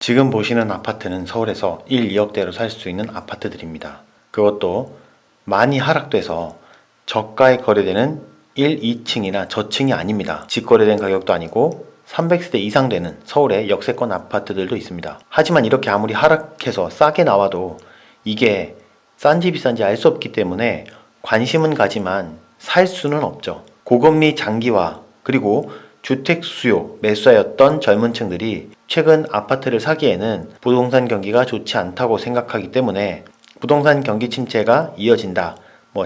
지금 보시는 아파트는 서울에서 1, 2억대로 살 수 있는 아파트들입니다. 그것도 많이 하락돼서 저가에 거래되는 1, 2층이나 저층이 아닙니다. 직거래된 가격도 아니고 300세대 이상 되는 서울의 역세권 아파트들도 있습니다. 하지만 이렇게 아무리 하락해서 싸게 나와도 이게 싼지 비싼지 알 수 없기 때문에 관심은 가지만 살 수는 없죠. 고금리 장기화 그리고 주택 수요 매수하였던 젊은 층들이 최근 아파트를 사기에는 부동산 경기가 좋지 않다고 생각하기 때문에 부동산 경기 침체가 이어진다,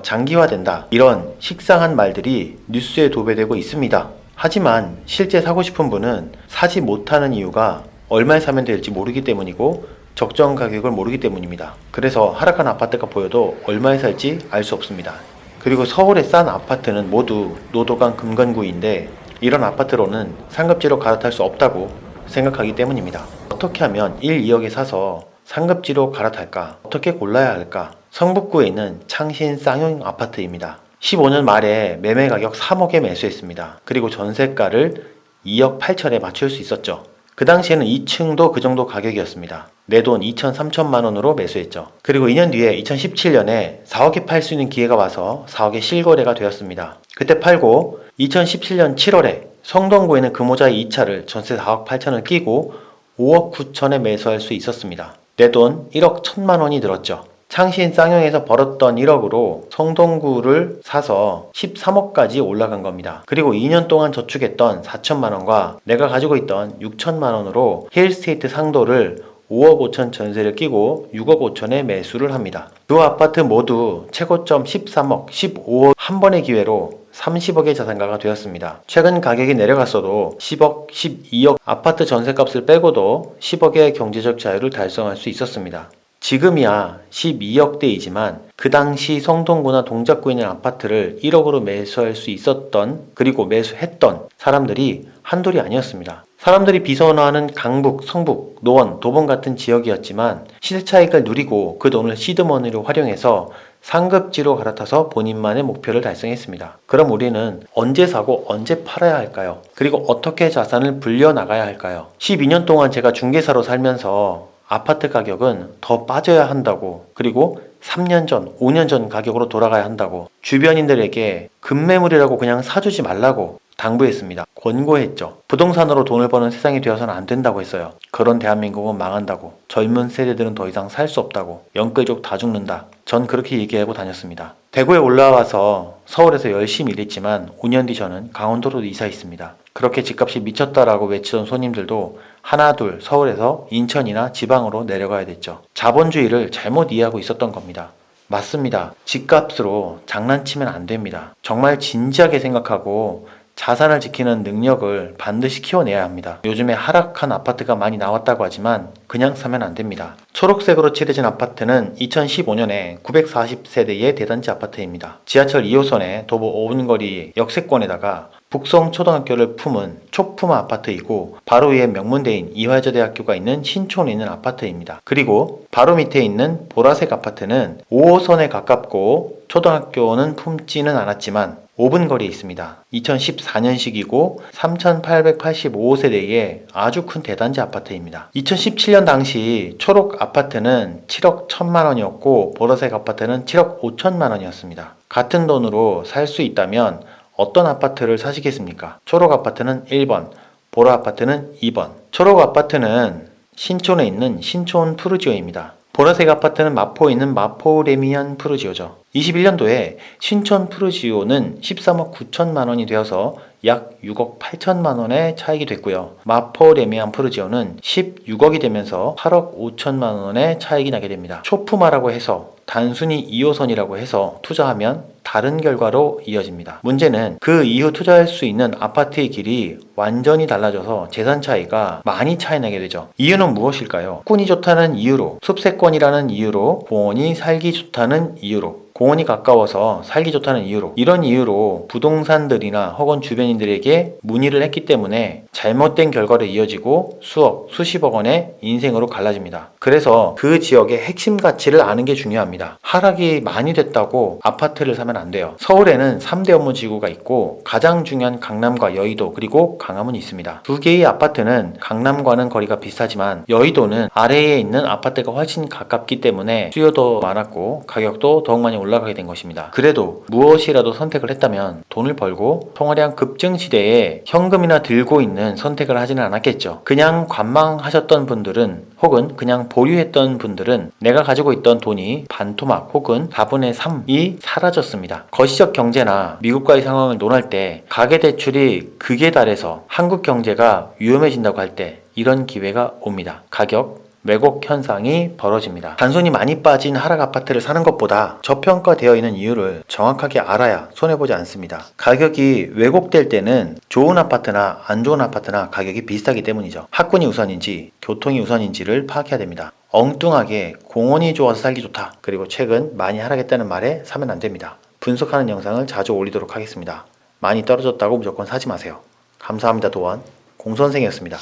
장기화된다, 이런 식상한 말들이 뉴스에 도배되고 있습니다. 하지만 실제 사고 싶은 분은 사지 못하는 이유가 얼마에 사면 될지 모르기 때문이고 적정 가격을 모르기 때문입니다. 그래서 하락한 아파트가 보여도 얼마에 살지 알 수 없습니다. 그리고 서울의 싼 아파트는 모두 노도강 금관구인데 이런 아파트로는 상급지로 갈아탈 수 없다고 생각하기 때문입니다. 어떻게 하면 1, 2억에 사서 상급지로 갈아탈까? 어떻게 골라야 할까? 성북구에 있는 창신 쌍용 아파트입니다. 15년 말에 매매 가격 3억에 매수했습니다. 그리고 전세가를 2억 8천에 맞출 수 있었죠. 그 당시에는 2층도 그 정도 가격이었습니다. 내 돈 2천 3천만 원으로 매수했죠. 그리고 2년 뒤에 2017년에 4억에 팔 수 있는 기회가 와서 4억에 실거래가 되었습니다. 그때 팔고 2017년 7월에 성동구에는 금호자의 2차를 전세 4억 8천을 끼고 5억 9천에 매수할 수 있었습니다. 내 돈 1억 1천만 원이 들었죠. 창신 쌍용에서 벌었던 1억으로 성동구를 사서 13억까지 올라간 겁니다. 그리고 2년 동안 저축했던 4천만 원과 내가 가지고 있던 6천만 원으로 힐스테이트 상도를 5억 5천 전세를 끼고 6억 5천에 매수를 합니다. 두 아파트 모두 최고점 13억, 15억 한 번의 기회로 30억의 자산가가 되었습니다. 최근 가격이 내려갔어도 10억, 12억 아파트 전세값을 빼고도 10억의 경제적 자유를 달성할 수 있었습니다. 지금이야 12억대이지만 그 당시 성동구나 동작구에 있는 아파트를 1억으로 매수할 수 있었던, 그리고 매수했던 사람들이 한둘이 아니었습니다. 사람들이 비선호하는 강북, 성북, 노원, 도봉 같은 지역이었지만 시세 차익을 누리고 그 돈을 시드머니로 활용해서 상급지로 갈아타서 본인만의 목표를 달성했습니다. 그럼 우리는 언제 사고 언제 팔아야 할까요? 그리고 어떻게 자산을 불려나가야 할까요? 12년 동안 제가 중개사로 살면서 아파트 가격은 더 빠져야 한다고, 그리고 3년 전, 5년 전 가격으로 돌아가야 한다고 주변인들에게 급매물이라고 그냥 사주지 말라고 당부했습니다. 권고했죠. 부동산으로 돈을 버는 세상이 되어서는 안 된다고 했어요. 그런 대한민국은 망한다고, 젊은 세대들은 더 이상 살 수 없다고, 영끌족 다 죽는다. 전 그렇게 얘기하고 다녔습니다. 대구에 올라와서 서울에서 열심히 일했지만 5년 뒤 저는 강원도로 이사했습니다. 그렇게 집값이 미쳤다라고 외치던 손님들도 하나 둘 서울에서 인천이나 지방으로 내려가야 됐죠. 자본주의를 잘못 이해하고 있었던 겁니다. 맞습니다. 집값으로 장난치면 안 됩니다. 정말 진지하게 생각하고 자산을 지키는 능력을 반드시 키워내야 합니다. 요즘에 하락한 아파트가 많이 나왔다고 하지만 그냥 사면 안 됩니다. 초록색으로 칠해진 아파트는 2015년에 940세대의 대단지 아파트입니다. 지하철 2호선에 도보 5분 거리 역세권에다가 북성초등학교를 품은 초품 아파트이고 바로 위에 명문대인 이화여자대학교가 있는 신촌에 있는 아파트입니다. 그리고 바로 밑에 있는 보라색 아파트는 5호선에 가깝고 초등학교는 품지는 않았지만 5분 거리에 있습니다. 2014년식이고 3,885세대의 아주 큰 대단지 아파트입니다. 2017년 당시 초록 아파트는 7억 1천만 원이었고 보라색 아파트는 7억 5천만 원이었습니다. 같은 돈으로 살 수 있다면 어떤 아파트를 사시겠습니까? 초록 아파트는 1번, 보라 아파트는 2번. 초록 아파트는 신촌에 있는 신촌 푸르지오입니다. 보라색 아파트는 마포에 있는 마포 레미안 푸르지오죠. 21년도에 신촌 푸르지오는 13억 9천만 원이 되어서 약 6억 8천만 원의 차익이 됐고요. 마포 레미안 푸르지오는 16억이 되면서 8억 5천만 원의 차익이 나게 됩니다. 초품화라고 해서 단순히 2호선이라고 해서 투자하면 다른 결과로 이어집니다. 문제는 그 이후 투자할 수 있는 아파트의 길이 완전히 달라져서 재산 차이가 많이 차이 나게 되죠. 이유는 무엇일까요? 꾼이 좋다는 이유로, 숲세권이라는 이유로, 공원이 살기 좋다는 이유로, 공원이 가까워서 살기 좋다는 이유로, 이런 이유로 부동산들이나 혹은 주변인들에게 문의를 했기 때문에 잘못된 결과로 이어지고 수억, 수십억 원의 인생으로 갈라집니다. 그래서 그 지역의 핵심 가치를 아는 게 중요합니다. 하락이 많이 됐다고 아파트를 사면 안 돼요. 서울에는 3대 업무지구가 있고 가장 중요한 강남과 여의도 그리고 강남은 있습니다. 두 개의 아파트는 강남과는 거리가 비슷하지만 여의도는 아래에 있는 아파트가 훨씬 가깝기 때문에 수요도 많았고 가격도 더욱 많이 올라가게 된 것입니다. 그래도 무엇이라도 선택을 했다면 돈을 벌고 통화량 급증 시대에 현금이나 들고 있는 선택을 하지는 않았겠죠. 그냥 관망하셨던 분들은 혹은 그냥 보유했던 분들은 내가 가지고 있던 돈이 반토막 혹은 4분의 3이 사라졌습니다. 거시적 경제나 미국과의 상황을 논할 때 가계대출이 극에 달해서 한국 경제가 위험해진다고 할 때 이런 기회가 옵니다. 가격 왜곡 현상이 벌어집니다. 단순히 많이 빠진 하락 아파트를 사는 것보다 저평가되어 있는 이유를 정확하게 알아야 손해보지 않습니다. 가격이 왜곡될 때는 좋은 아파트나 안 좋은 아파트나 가격이 비슷하기 때문이죠. 학군이 우선인지 교통이 우선인지를 파악해야 됩니다. 엉뚱하게 공원이 좋아서 살기 좋다, 그리고 최근 많이 하락했다는 말에 사면 안 됩니다. 분석하는 영상을 자주 올리도록 하겠습니다. 많이 떨어졌다고 무조건 사지 마세요. 감사합니다. 도원 공선생이었습니다.